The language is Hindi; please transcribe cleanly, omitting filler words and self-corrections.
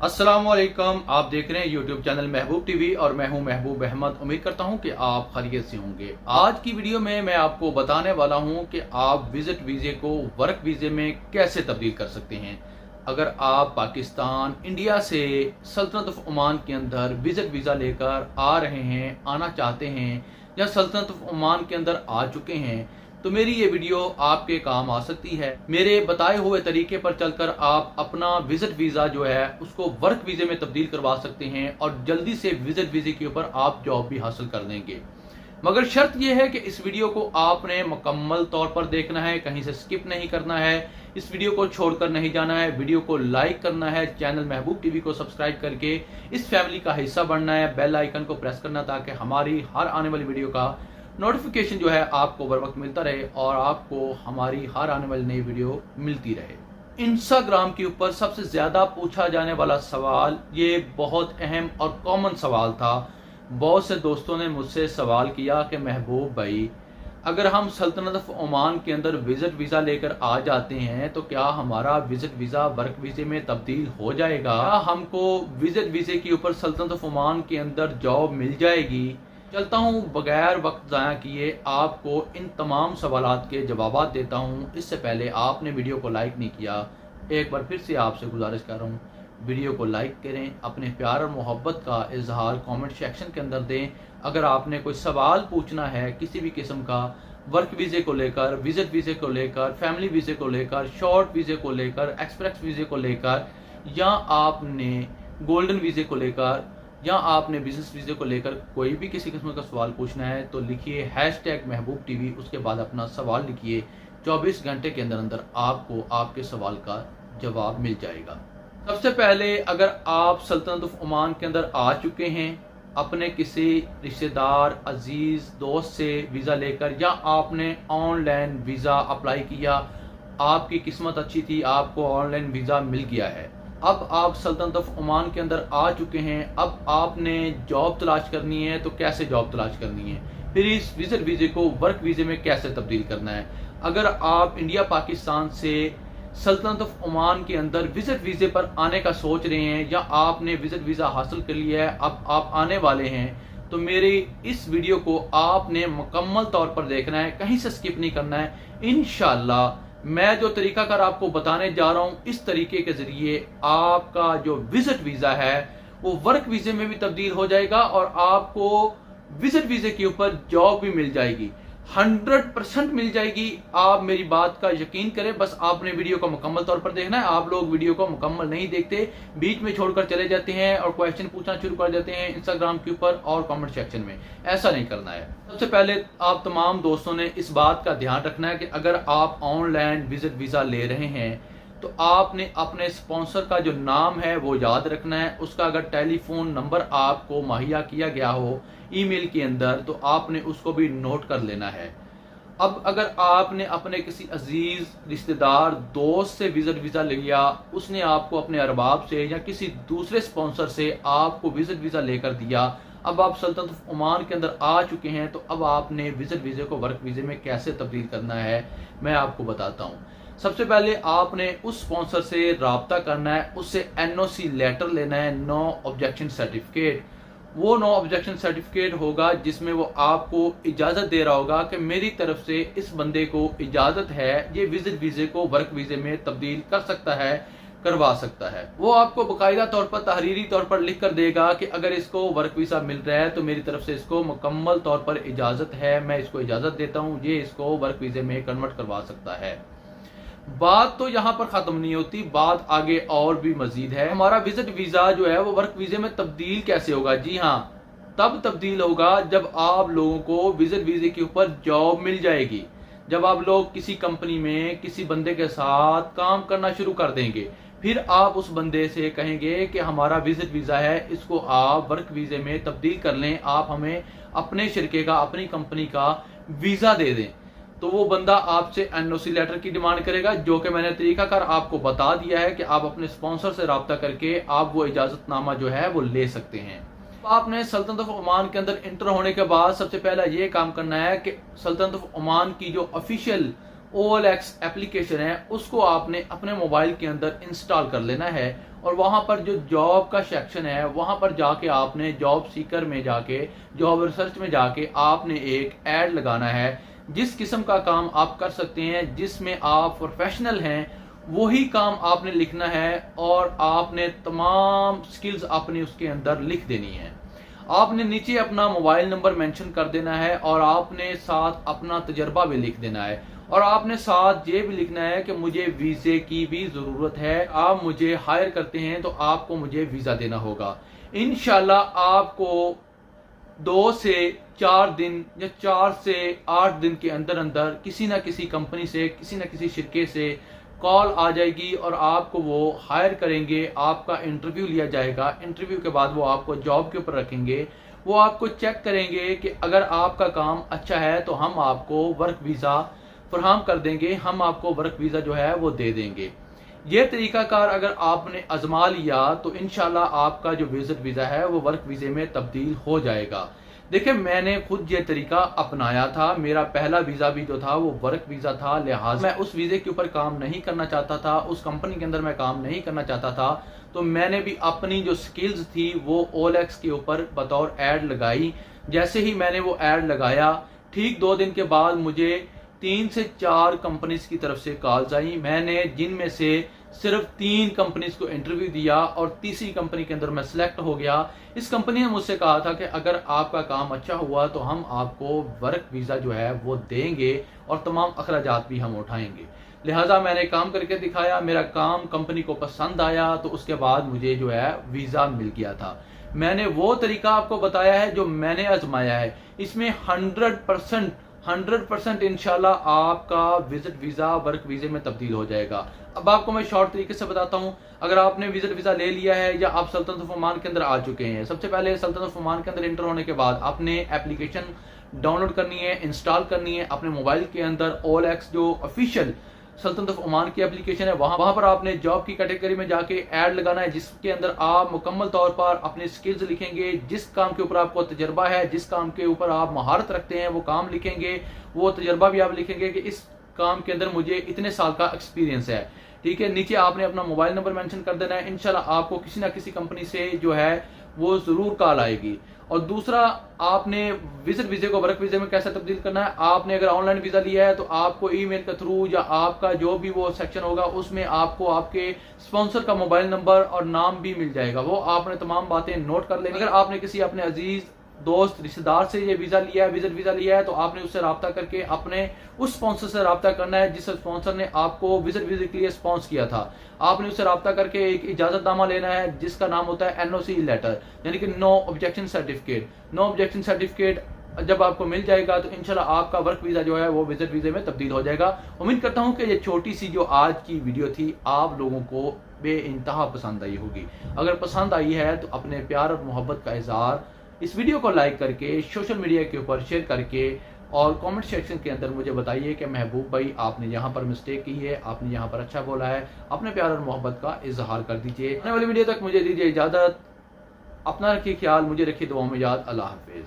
अस्सलाम वालेकुम। आप देख रहे हैं यूट्यूब चैनल महबूब टीवी और मैं हूं महबूब अहमद। उम्मीद करता हूं कि आप खैरियत से होंगे। आज की वीडियो में मैं आपको बताने वाला हूं कि आप विजिट वीजे को वर्क वीजे में कैसे तब्दील कर सकते हैं। अगर आप पाकिस्तान इंडिया से सल्तनत ऑफ ओमान के अंदर विजिट वीज़ा लेकर आ रहे हैं, आना चाहते हैं या सल्तनत ऑफ ओमान के अंदर आ चुके हैं तो मेरी ये वीडियो आपके काम आ सकती है। मेरे बताए हुए तरीके पर चलकर आप अपना विजिट वीज़ा जो है उसको वर्क वीज़े में तब्दील करवा सकते हैं और जल्दी से विजिट वीज़े के ऊपर आप जॉब भी हासिल कर देंगे। मगर शर्त यह है कि इस वीडियो को आपने मुकम्मल तौर पर देखना है, कहीं से स्किप नहीं करना है, इस वीडियो को छोड़कर नहीं जाना है, वीडियो को लाइक करना है, चैनल महबूब टीवी को सब्सक्राइब करके इस फैमिली का हिस्सा बनना है, बेल आइकन को प्रेस करना ताकि हमारी हर आने वाली वीडियो का नोटिफिकेशन जो है आपको बर वक्त मिलता रहे और आपको हमारी हर आने वाली नई वीडियो मिलती रहे। इंस्टाग्राम के ऊपर सबसे ज्यादा पूछा जाने वाला सवाल, ये बहुत अहम और कॉमन सवाल था। बहुत से दोस्तों ने मुझसे सवाल किया कि महबूब भाई, अगर हम सल्तनत ऑफ ओमान के अंदर विजिट वीज़ा लेकर आ जाते हैं तो क्या हमारा विजिट वीज़ा वर्क वीज़े में तब्दील हो जाएगा? क्या हमको विजिट वीज़े के ऊपर सल्तनत ऑफ ओमान के अंदर जॉब मिल जाएगी? चलता हूँ बगैर वक्त ज़ाया किए आपको इन तमाम सवालात के जवाब देता हूँ। इससे पहले आपने वीडियो को लाइक नहीं किया, एक बार फिर से आपसे गुजारिश कर रहा हूँ, वीडियो को लाइक करें, अपने प्यार और मोहब्बत का इजहार कमेंट सेक्शन के अंदर दें। अगर आपने कोई सवाल पूछना है किसी भी किस्म का, वर्क वीज़े को लेकर, विजिट वीज़े को लेकर, फैमिली वीज़े को लेकर, शॉर्ट वीज़े को लेकर, एक्सप्रेस वीज़े को लेकर, या आपने गोल्डन वीज़े को लेकर, या आपने बिजनेस वीज़े को लेकर कोई भी किसी किस्म का सवाल पूछना है तो लिखिए #महबूब टीवी, उसके बाद अपना सवाल लिखिए। 24 घंटे के अंदर अंदर आपको आपके सवाल का जवाब मिल जाएगा। सबसे पहले, अगर आप सल्तनत ऑफ ओमान के अंदर आ चुके हैं अपने किसी रिश्तेदार, अजीज, दोस्त से वीज़ा लेकर, या आपने ऑनलाइन वीज़ा अप्लाई किया, आपकी किस्मत अच्छी थी, आपको ऑनलाइन वीज़ा मिल गया है, अब आप सल्तनत ऑफ ओमान के अंदर आ चुके हैं, अब आपने जॉब तलाश करनी है तो कैसे जॉब तलाश करनी है, फिर इस विजिट वीज़े को वर्क वीज़े में कैसे तब्दील करना है। अगर आप इंडिया पाकिस्तान से सल्तनत ऑफ ओमान के अंदर विजिट वीज़े पर आने का सोच रहे हैं या आपने विजिट वीज़ा हासिल कर लिया है, अब आप आने वाले हैं, तो मेरी इस वीडियो को आपने मुकम्मल तौर पर देखना है, कहीं से स्किप नहीं करना है। इंशाल्लाह मैं जो तरीकाकार आपको बताने जा रहा हूं, इस तरीके के जरिए आपका जो विजिट वीज़ा है वो वर्क वीज़े में भी तब्दील हो जाएगा और आपको विजिट वीज़े के ऊपर जॉब भी मिल जाएगी, 100% मिल जाएगी। आप मेरी बात का यकीन करें, बस आपने वीडियो को मुकम्मल तौर पर देखना है। आप लोग वीडियो को मुकम्मल नहीं देखते, बीच में छोड़कर चले जाते हैं और क्वेश्चन पूछना शुरू कर देते हैं इंस्टाग्राम के ऊपर और कमेंट सेक्शन में। ऐसा नहीं करना है। सबसे पहले आप तमाम दोस्तों ने इस बात का ध्यान रखना है कि अगर आप ऑनलाइन विजिट वीज़ा ले रहे हैं तो आपने अपने स्पॉन्सर का जो नाम है वो याद रखना है। उसका अगर टेलीफोन नंबर आपको मुहैया किया गया हो ईमेल के अंदर तो आपने उसको भी नोट कर लेना है। अब अगर आपने अपने किसी अजीज, रिश्तेदार, दोस्त से विजिट वीज़ा लिया, उसने आपको अपने अरबाब से या किसी दूसरे स्पॉन्सर से आपको विजिट वीज़ा लेकर दिया, अब आप सल्तनत ऑफ ओमान के अंदर आ चुके हैं, तो अब आपने विजिट वीज़े को वर्क वीज़े में कैसे तब्दील करना है मैं आपको बताता हूँ। सबसे पहले आपने उस स्पॉन्सर से रब्ता करना है, उससे NOC लेटर लेना है, नो ऑब्जेक्शन सर्टिफिकेट। वो नो ऑब्जेक्शन सर्टिफिकेट होगा जिसमें वो आपको इजाज़त दे रहा होगा कि मेरी तरफ से इस बंदे को इजाज़त है, ये विजिट वीज़े को वर्क वीज़े में तब्दील कर सकता है, करवा सकता है। वो आपको बाकायदा तौर पर तहरीरी तौर पर लिख कर देगा कि अगर इसको वर्क वीज़ा मिल रहा है तो मेरी तरफ से इसको मुकम्मल तौर पर इजाज़त है, मैं इसको इजाज़त देता हूँ, ये इसको वर्क वीज़े में कन्वर्ट करवा सकता है। बात तो यहाँ पर खत्म नहीं होती, बात आगे और भी मजीद है। हमारा विजिट वीज़ा जो है वो वर्क वीज़े में तब्दील कैसे होगा? जी हाँ, तब तब्दील होगा जब आप लोगों को विजिट वीज़े के ऊपर जॉब मिल जाएगी, जब आप लोग किसी कंपनी में किसी बंदे के साथ काम करना शुरू कर देंगे। फिर आप उस बंदे से कहेंगे कि हमारा विजिट वीज़ा है, इसको आप वर्क वीज़े में तब्दील कर लें, आप हमें अपने शिरके का, अपनी कंपनी का वीज़ा दे दें। तो वो बंदा आपसे NOC लेटर की डिमांड करेगा, जो कि मैंने तरीकाकार आपको बता दिया है कि आप अपने स्पॉन्सर से रब्ता करके आप वो इजाजतनामा जो है वो ले सकते हैं। आपने सल्तनत ऑफ ओमान के अंदर इंटर होने के बाद सबसे पहला ये काम करना है कि सल्तनत ऑफ ओमान की जो ऑफिशियल OLX एप्लीकेशन है उसको आपने अपने मोबाइल के अंदर इंस्टॉल कर लेना है और वहां पर जो जॉब का सेक्शन है वहां पर जाके आपने जॉब सीकर में जाके जॉब रिसर्च में जाके आपने एक ऐड लगाना है। जिस किस्म का काम आप कर सकते हैं, जिसमें आप प्रोफेशनल हैं, वही काम आपने लिखना है और आपने तमाम स्किल्स अपनी उसके अंदर लिख देनी है। आपने नीचे अपना मोबाइल नंबर मेंशन कर देना है और आपने साथ अपना तजर्बा भी लिख देना है और आपने साथ ये भी लिखना है कि मुझे वीजे की भी जरूरत है, आप मुझे हायर करते हैं तो आपको मुझे वीजा देना होगा। इंशाल्लाह आपको 2 से 4 दिन या 4 से 8 दिन के अंदर अंदर किसी ना किसी कंपनी से, किसी ना किसी शिरके से कॉल आ जाएगी और आपको वो हायर करेंगे। आपका इंटरव्यू लिया जाएगा, इंटरव्यू के बाद वो आपको जॉब के ऊपर रखेंगे। वो आपको चेक करेंगे कि अगर आपका काम अच्छा है तो हम आपको वर्क वीज़ा फराहम कर देंगे, हम आपको वर्क वीज़ा जो है वो दे देंगे। ये तरीकाकार अगर आपने आजमा लिया तो इंशाल्लाह आपका जो विजिट वीज़ा है वो वर्क वीज़े में तब्दील हो जाएगा। देखिए, मैंने खुद ये तरीका अपनाया था। मेरा पहला वीज़ा भी जो था वो वर्क वीज़ा था, लिहाजा मैं उस वीज़े के ऊपर काम नहीं करना चाहता था, उस कंपनी के अंदर मैं काम नहीं करना चाहता था। तो मैंने भी अपनी जो स्किल्स थी वो OLX के ऊपर बतौर ऐड लगाई। जैसे ही मैंने वो ऐड लगाया, ठीक 2 दिन के बाद मुझे 3 से 4 कंपनीज की तरफ से कॉल्स आई। मैंने जिनमें से सिर्फ 3 कंपनीज को इंटरव्यू दिया और तीसरी कंपनी के अंदर मैं सिलेक्ट हो गया। इस कंपनी ने मुझसे कहा था कि अगर आपका काम अच्छा हुआ तो हम आपको वर्क वीज़ा जो है वो देंगे और तमाम अखराजात भी हम उठाएंगे। लिहाजा मैंने काम करके दिखाया, मेरा काम कंपनी को पसंद आया, तो उसके बाद मुझे जो है वीज़ा मिल गया था। मैंने वो तरीका आपको बताया है जो मैंने आजमाया है। इसमें 100% इंशाल्लाह आपका विजिट वीज़ा वर्क वीज़े में तब्दील हो जाएगा। अब आपको मैं शॉर्ट तरीके से बताता हूँ। अगर आपने विजिट वीज़ा ले लिया है या आप सल्तनत ऑफ ओमान के अंदर आ चुके हैं, सबसे पहले सल्तनत ऑफ ओमान के अंदर एंटर होने के बाद आपने एप्लीकेशन डाउनलोड करनी है, इंस्टॉल करनी है अपने मोबाइल के अंदर। OLX जो ऑफिशियल सल्तनत ऑफ ओमान की एप्लीकेशन है, वहां पर आपने जॉब की कैटेगरी में जाके ऐड लगाना है, जिसके अंदर आप मुकम्मल तौर पर अपने स्किल्स लिखेंगे। जिस काम के ऊपर आपको तजर्बा है, जिस काम के ऊपर आप महारत रखते हैं, वो काम लिखेंगे। वो तजर्बा भी आप लिखेंगे कि इस काम के अंदर मुझे इतने साल का एक्सपीरियंस है। ठीक है, नीचे आपने अपना मोबाइल नंबर मेंशन कर देना है। इंशाल्लाह आपको किसी ना किसी कंपनी से जो है वो जरूर कॉल आएगी। और दूसरा, आपने विजिट वीजे को वर्क वीजे में कैसे तब्दील करना है। आपने अगर ऑनलाइन वीजा लिया है तो आपको ईमेल के थ्रू या आपका जो भी वो सेक्शन होगा उसमें आपको आपके स्पॉन्सर का मोबाइल नंबर और नाम भी मिल जाएगा। वो आपने तमाम बातें नोट कर लेनी। अगर आपने किसी अपने अजीज दोस्त रिश्तेदार से ये वीजा लिया है, विजिट वीजा लिया है, तो आपने उससे रब्ता करके अपने उस स्पॉन्सर से रब्ता करना है जिस स्पॉन्सर ने आपको विजिट वीजा के लिए स्पॉन्स किया था। आपने उससे रब्ता करके एक इजाजतनामा लेना है जिसका नाम होता है NOC लेटर, यानी कि no objection certificate. No objection certificate जब आपको मिल जाएगा तो इंशाल्लाह आपका वर्क वीजा जो है वो विजिट वीजे में तब्दील हो जाएगा। उम्मीद करता हूं कि ये छोटी सी जो आज की वीडियो थी आप लोगों को बेइंतहा पसंद आई होगी। अगर पसंद आई है तो अपने प्यार और मोहब्बत का इजहार इस वीडियो को लाइक करके, सोशल मीडिया के ऊपर शेयर करके और कमेंट सेक्शन के अंदर मुझे बताइए कि महबूब भाई आपने यहाँ पर मिस्टेक की है, आपने यहाँ पर अच्छा बोला है। अपने प्यार और मोहब्बत का इजहार कर दीजिए। आने वाली वीडियो तक मुझे दीजिए इजाजत। अपना रखिए ख्याल, मुझे रखिए दुआओं में याद। अल्लाह हाफिज।